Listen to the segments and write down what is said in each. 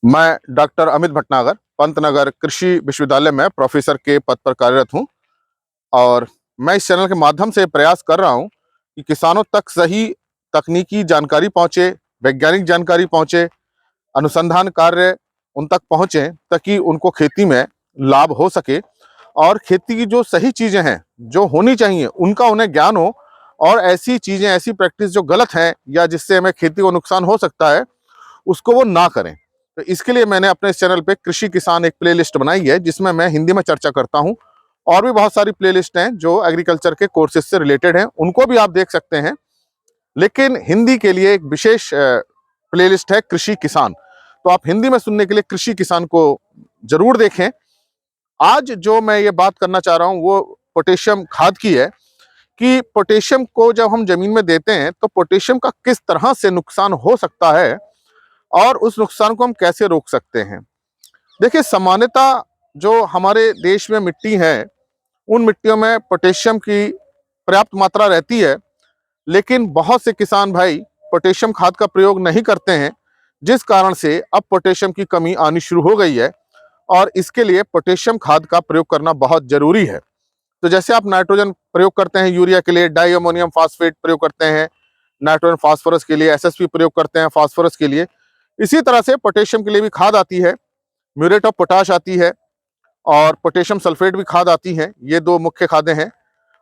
मैं डॉक्टर अमित भटनागर पंतनगर कृषि विश्वविद्यालय में प्रोफेसर के पद पर कार्यरत हूं और मैं इस चैनल के माध्यम से प्रयास कर रहा हूं कि किसानों तक सही तकनीकी जानकारी पहुंचे, वैज्ञानिक जानकारी पहुंचे, अनुसंधान कार्य उन तक पहुंचे ताकि उनको खेती में लाभ हो सके और खेती की जो सही चीजें हैं, जो होनी चाहिए, उनका उन्हें ज्ञान हो और ऐसी चीजें, ऐसी प्रैक्टिस जो गलत हैं या जिससे हमें खेती को नुकसान हो सकता है, उसको वो ना करें। तो इसके लिए मैंने अपने इस चैनल पे कृषि किसान एक प्लेलिस्ट बनाई है जिसमें मैं हिंदी में चर्चा करता हूं और भी बहुत सारी प्लेलिस्ट हैं जो एग्रीकल्चर के कोर्सेज से रिलेटेड हैं, उनको भी आप देख सकते हैं। लेकिन हिंदी के लिए एक विशेष प्लेलिस्ट है कृषि किसान, तो आप हिंदी में सुनने के लिए कृषि किसान को जरूर देखें। आज जो मैं ये बात करना चाह रहा हूं वो पोटेशियम खाद की है कि पोटेशियम को जब हम जमीन में देते हैं तो पोटेशियम का किस तरह से नुकसान हो सकता है और उस नुकसान को हम कैसे रोक सकते हैं। देखिए, सामान्यतः जो हमारे देश में मिट्टी है, उन मिट्टियों में पोटेशियम की पर्याप्त मात्रा रहती है, लेकिन बहुत से किसान भाई पोटेशियम खाद का प्रयोग नहीं करते हैं, जिस कारण से अब पोटेशियम की कमी आनी शुरू हो गई है और इसके लिए पोटेशियम खाद का प्रयोग करना बहुत जरूरी है। तो जैसे आप नाइट्रोजन प्रयोग करते हैं यूरिया के लिए, डाई अमोनियम फास्फेट प्रयोग करते हैं नाइट्रोजन फास्फोरस के लिए, एसएसपी प्रयोग करते हैं फास्फोरस के लिए, इसी तरह से पोटेशियम के लिए भी खाद आती है। म्यूरेट ऑफ पोटाश आती है और पोटेशियम सल्फेट भी खाद आती है। ये दो मुख्य खादें हैं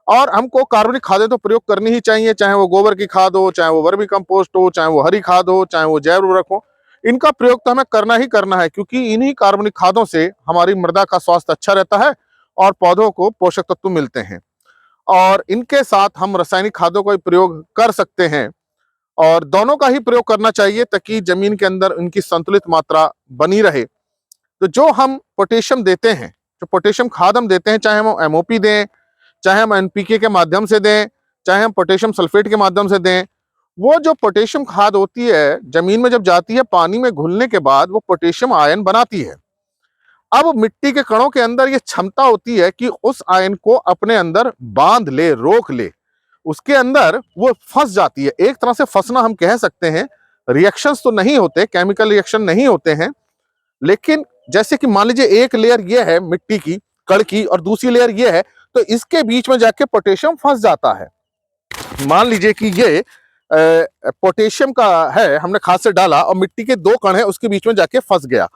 और हमको कार्बनिक खादें तो प्रयोग करनी ही चाहिए, चाहे वो गोबर की खाद हो, चाहे वो वर्मी कंपोस्ट हो, चाहे वो हरी खाद हो, चाहे वो जैव उर्वरक हो। इनका प्रयोग तो हमें करना ही करना है क्योंकि इन्हीं कार्बनिक खादों से हमारी मृदा का स्वास्थ्य अच्छा रहता है और पौधों को पोषक तत्व मिलते हैं। और इनके साथ हम रासायनिक खादों का भी प्रयोग कर सकते हैं और दोनों का ही प्रयोग करना चाहिए ताकि जमीन के अंदर इनकी संतुलित मात्रा बनी रहे। तो जो हम पोटेशियम देते हैं, जो पोटेशियम खाद हम देते हैं, चाहे हम एमओपी दें, चाहे हम एनपीके के माध्यम से दें, चाहे हम पोटेशियम सल्फेट के माध्यम से दें, वो जो पोटेशियम खाद होती है जमीन में जब जाती है, पानी में घुलने के बाद वो पोटेशियम आयन बनाती है। अब मिट्टी के कणों के अंदर ये क्षमता होती है कि उस आयन को अपने अंदर बांध ले, रोक ले, उसके अंदर वो फंस जाती है। एक तरह से फंसना हम कह सकते हैं। रिएक्शंस तो नहीं होते, केमिकल रिएक्शन नहीं होते हैं, लेकिन जैसे कि मान लीजिए एक लेयर ये है मिट्टी की कण की और दूसरी लेयर ये है, तो इसके बीच में जाके पोटेशियम फंस जाता है। मान लीजिए कि ये पोटेशियम का है, हमने खाद से डाला और मिट्टी के दो कण है उसके बीच में जाके फंस गया।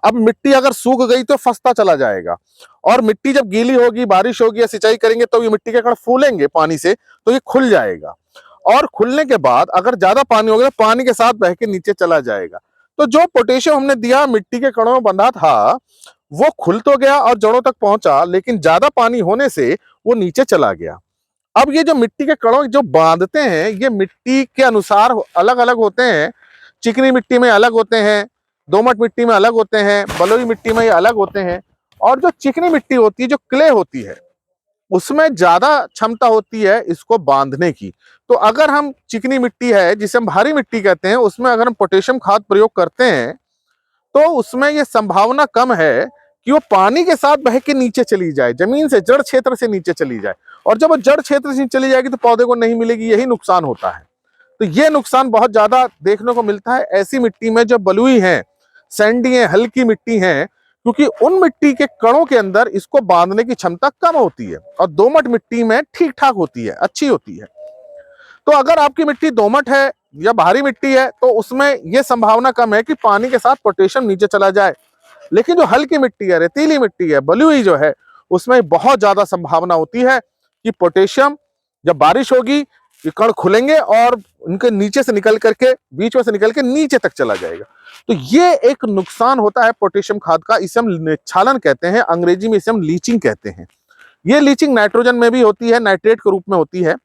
अब मिट्टी अगर सूख गई तो फंसता चला जाएगा और मिट्टी जब गीली होगी, बारिश होगी या सिंचाई करेंगे तो ये मिट्टी के कण फूलेंगे पानी से, तो ये खुल जाएगा और खुलने के बाद अगर ज्यादा पानी हो गया तो पानी के साथ बह के नीचे चला जाएगा। तो जो पोटेशियम हमने दिया मिट्टी के कणों में बंधा था वो खुल तो गया और जड़ों तक पहुंचा, लेकिन ज्यादा पानी होने से वो नीचे चला गया। अब ये जो मिट्टी के कणों जो बांधते हैं, ये मिट्टी के अनुसार अलग अलग होते हैं। चिकनी मिट्टी में अलग होते हैं, दोमट मिट्टी में अलग होते हैं, बलुई मिट्टी में ये अलग होते हैं। और जो चिकनी मिट्टी होती है, जो क्ले होती है, उसमें ज्यादा क्षमता होती है इसको बांधने की। तो अगर हम चिकनी मिट्टी है जिसे हम भारी मिट्टी कहते हैं, उसमें अगर हम पोटेशियम खाद प्रयोग करते हैं तो उसमें यह संभावना कम है कि वो पानी के साथ बह के नीचे चली जाए, जमीन से जड़ क्षेत्र से नीचे चली जाए। और जब वो जड़ क्षेत्र से चली जाएगी तो पौधे को नहीं मिलेगी, यही नुकसान होता है। तो ये नुकसान बहुत ज्यादा देखने को मिलता है ऐसी मिट्टी में जो बलुई है, सैंडी है, हल्की मिट्टी है, क्योंकि उन मिट्टी के कणों के अंदर इसको बांधने की क्षमता कम होती है और दोमट मिट्टी में ठीक ठाक होती है, अच्छी होती है। तो अगर आपकी मिट्टी दोमट है या भारी मिट्टी है तो उसमें यह संभावना कम है कि पानी के साथ पोटेशियम नीचे चला जाए। लेकिन जो हल्की मिट्टी है, रेतीली मिट्टी है, बलुई जो है, उसमें बहुत ज्यादा संभावना होती है कि पोटेशियम जब बारिश होगी ये कण खुलेंगे और उनके नीचे से निकल करके, बीच में से निकल के नीचे तक चला जाएगा। तो ये एक नुकसान होता है पोटेशियम खाद का। इसे हम निक्षालन कहते हैं, अंग्रेजी में इसे हम लीचिंग कहते हैं। ये लीचिंग नाइट्रोजन में भी होती है, नाइट्रेट के रूप में होती है।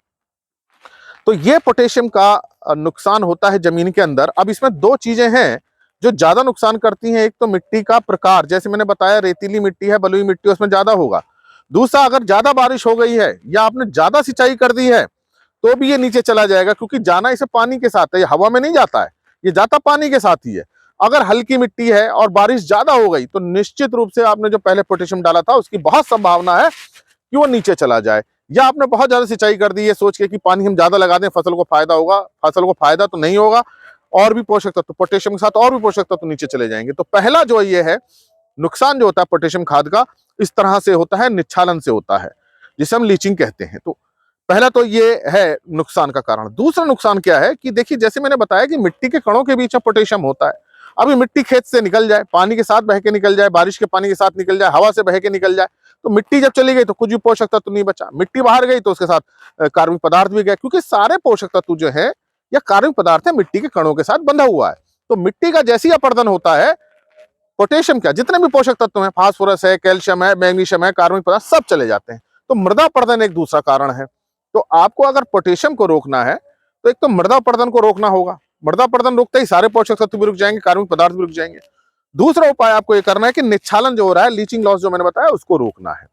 तो ये पोटेशियम का नुकसान होता है जमीन के अंदर। अब इसमें दो चीजें हैं जो ज्यादा नुकसान करती हैं। एक तो मिट्टी का प्रकार, जैसे मैंने बताया रेतीली मिट्टी है, बलुई मिट्टी, उसमें ज्यादा होगा। दूसरा, अगर ज्यादा बारिश हो गई है या आपने ज्यादा सिंचाई कर दी है तो भी ये नीचे चला जाएगा, क्योंकि जाना इसे पानी के साथ है, ये हवा में नहीं जाता है, ये जाता पानी के साथ ही है। अगर हल्की मिट्टी है और बारिश ज्यादा हो गई तो निश्चित रूप से आपने जो पहले पोटेशियम डाला था उसकी बहुत संभावना है कि वो नीचे चला जाए। या आपने बहुत ज्यादा सिंचाई कर दी है सोच के कि पानी हम ज्यादा लगा दें फसल को फायदा होगा, फसल को फायदा तो नहीं होगा। और भी पोषक तत्व, पोटेशियम के साथ और भी पोषक तत्व नीचे चले जाएंगे। तो पहला जो ये है नुकसान जो होता है पोटेशियम खाद का, इस तरह से होता है, निच्छालन से होता है, जिसे हम लीचिंग कहते हैं। तो पहला तो ये है नुकसान का कारण। दूसरा नुकसान क्या है कि देखिए, जैसे मैंने बताया कि मिट्टी के कणों के बीच में पोटेशियम होता है। अभी मिट्टी खेत से निकल जाए, पानी के साथ बह के निकल जाए, बारिश के पानी के साथ निकल जाए, हवा से बह के निकल जाए, तो मिट्टी जब चली गई तो कुछ भी पोषक तत्व नहीं बचा। मिट्टी बाहर गई तो उसके साथ कार्बनिक पदार्थ भी गए, क्योंकि सारे पोषक तत्व जो है या कार्बनिक पदार्थ है मिट्टी के कणों के साथ बंधा हुआ है। तो मिट्टी का जैसे ही अपरदन होता है, पोटेशियम क्या, जितने भी पोषक तत्व हैं, फास्फोरस है, कैल्शियम है, मैग्नीशियम है, कार्बनिक पदार्थ सब चले जाते हैं। तो मृदा अपरदन एक दूसरा कारण है। तो आपको अगर पोटेशियम को रोकना है तो एक तो मृदा अपरदन को रोकना होगा। मृदा अपरदन रोकते ही सारे पोषक तत्व भी रुक जाएंगे, कार्बनिक पदार्थ भी रुक जाएंगे। दूसरा उपाय आपको ये करना है कि निच्छालन जो हो रहा है, लीचिंग लॉस जो मैंने बताया, उसको रोकना है।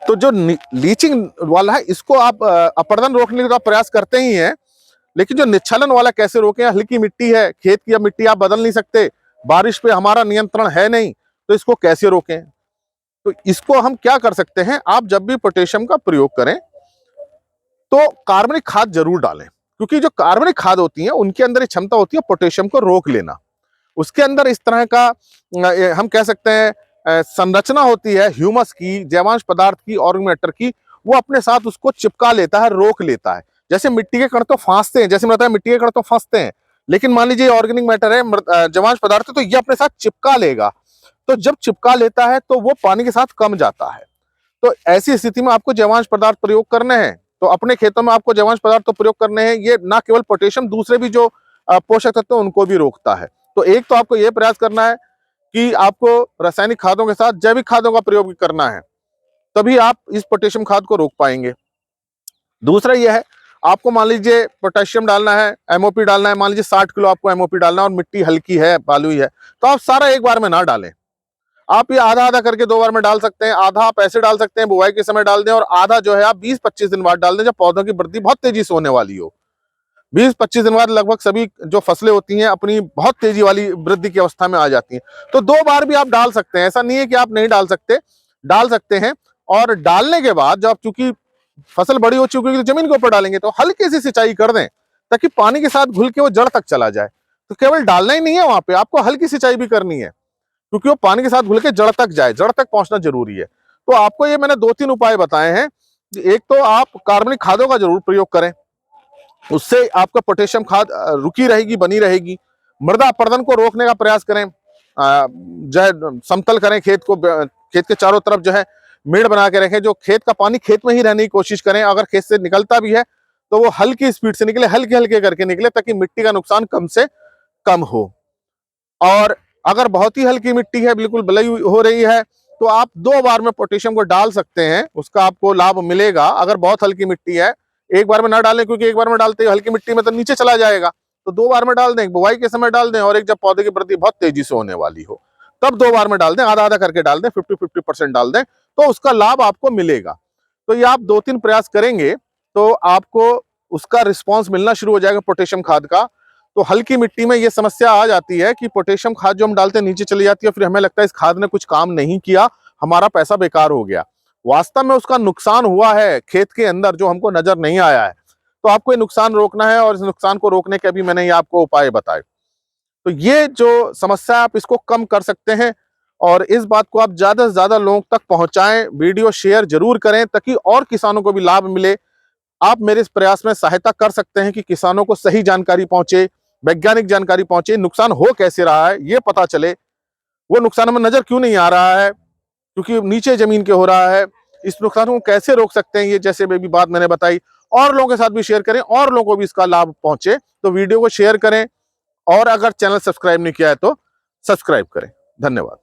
तो जो लीचिंग वाला है, इसको आप अपरदन रोकने का प्रयास करते ही हैं, लेकिन जो निच्छालन वाला कैसे रोकें? हल्की मिट्टी है, खेत की मिट्टी आप बदल नहीं सकते, बारिश पे हमारा नियंत्रण है नहीं, तो इसको कैसे रोकें? तो इसको हम क्या कर सकते हैं, आप जब भी पोटेशियम का प्रयोग करें तो कार्बनिक खाद जरूर डालें, क्योंकि जो कार्बनिक खाद होती है उनके अंदर एक क्षमता होती है पोटेशियम को रोक लेना। उसके अंदर इस तरह का हम कह सकते हैं संरचना होती है ह्यूमस की, जैवांश पदार्थ की, ऑर्गेनिक मैटर की, वो अपने साथ उसको चिपका लेता है, रोक लेता है। जैसे मिट्टी के कण तो फांसते हैं, जैसे बताया मिट्टी के कण तो फंसते हैं, लेकिन मान लीजिए ऑर्गेनिक मैटर है, जैवांश पदार्थ है, तो ये अपने साथ चिपका लेगा। तो जब चिपका लेता है तो वो पानी के साथ कम जाता है। तो ऐसी स्थिति में आपको जैवांश पदार्थ प्रयोग करने हैं। तो अपने खेतों में आपको जैवांश पदार्थ तो प्रयोग करने हैं। ये ना केवल पोटेशियम, दूसरे भी जो पोषक तत्व उनको भी रोकता है। तो एक तो आपको यह प्रयास करना है कि आपको रासायनिक खादों के साथ जैविक खादों का प्रयोग भी करना है, तभी आप इस पोटेशियम खाद को रोक पाएंगे। दूसरा यह है, आपको मान लीजिए पोटेशियम डालना है, एमओपी डालना है, मान लीजिए 60 किलो आपको एमओपी डालना है और मिट्टी हल्की है, बालुई है, तो आप सारा एक बार में ना डालें। आप ये आधा आधा करके 2 बार में डाल सकते हैं। आधा आप ऐसे डाल सकते हैं, बुआई के समय डाल दें, और आधा जो है आप 20-25 दिन बाद डाल दें, जब पौधों की वृद्धि बहुत तेजी से होने वाली हो। 20-25 दिन बाद लगभग सभी जो फसलें होती हैं अपनी बहुत तेजी वाली वृद्धि की अवस्था में आ जाती हैं। तो 2 बार भी आप डाल सकते हैं, ऐसा नहीं है कि आप नहीं डाल सकते, डाल सकते हैं। और डालने के बाद जब चूंकि फसल बड़ी हो चुकी है तो जमीन के ऊपर डालेंगे, तो हल्की सी सिंचाई कर दें ताकि पानी के साथ घुल के वो जड़ तक चला जाए। तो केवल डालना ही नहीं है, वहां पे आपको हल्की सिंचाई भी करनी है, क्योंकि वो पानी के साथ घुल के जड़ तक जाए, जड़ तक पहुंचना जरूरी है। तो आपको ये मैंने 2-3 उपाय बताए हैं। एक तो आप कार्बनिक खादों का जरूर प्रयोग करें, उससे आपका पोटेशियम खाद रुकी रहेगी, बनी रहेगी। मृदा अपरदन को रोकने का प्रयास करें, जो है समतल करें खेत को, खेत के चारों तरफ जो है मेड़ बना के रखें, जो खेत का पानी खेत में ही रहने की कोशिश करें। अगर खेत से निकलता भी है तो वो हल्की स्पीड से निकले, हल्के हल्के करके निकले, ताकि मिट्टी का नुकसान कम से कम हो। और अगर बहुत ही हल्की मिट्टी है, बिल्कुल बलई हो रही है, तो आप 2 बार में पोटेशियम को डाल सकते हैं, उसका आपको लाभ मिलेगा। अगर बहुत हल्की मिट्टी है, एक बार में ना डालें, क्योंकि एक बार में डालते ही हल्की मिट्टी में तो नीचे चला जाएगा। तो 2 बार में डाल दें, बुआई के समय डाल दें, और एक जब पौधे की वृद्धि बहुत तेजी से होने वाली हो तब 2 बार में डाल दें, आधा आधा करके डाल दें, 50-50% डाल दें, तो उसका लाभ आपको मिलेगा। तो ये आप 2-3 प्रयास करेंगे तो आपको उसका रिस्पॉन्स मिलना शुरू हो जाएगा पोटेशियम खाद का। तो हल्की मिट्टी में ये समस्या आ जाती है कि पोटेशियम खाद जो हम डालते हैं नीचे चली जाती है, फिर हमें लगता है इस खाद ने कुछ काम नहीं किया, हमारा पैसा बेकार हो गया। वास्तव में उसका नुकसान हुआ है खेत के अंदर, जो हमको नजर नहीं आया है। तो आपको ये नुकसान रोकना है, और इस नुकसान को रोकने के भी मैंने ये आपको उपाय बताए। तो ये जो समस्या आप इसको कम कर सकते हैं, और इस बात को आप ज्यादा से ज्यादा लोगों तक पहुंचाएं, वीडियो शेयर जरूर करें, ताकि और किसानों को भी लाभ मिले। आप मेरे इस प्रयास में सहायता कर सकते हैं कि किसानों को सही जानकारी पहुंचे, वैज्ञानिक जानकारी पहुंचे, नुकसान हो कैसे रहा है ये पता चले। वो नुकसान हमें नजर क्यों नहीं आ रहा है, क्योंकि नीचे जमीन के हो रहा है। इस नुकसान को कैसे रोक सकते हैं, ये जैसे भी बात मैंने बताई, और लोगों के साथ भी शेयर करें, और लोगों को भी इसका लाभ पहुंचे। तो वीडियो को शेयर करें, और अगर चैनल सब्सक्राइब नहीं किया है तो सब्सक्राइब करें। धन्यवाद।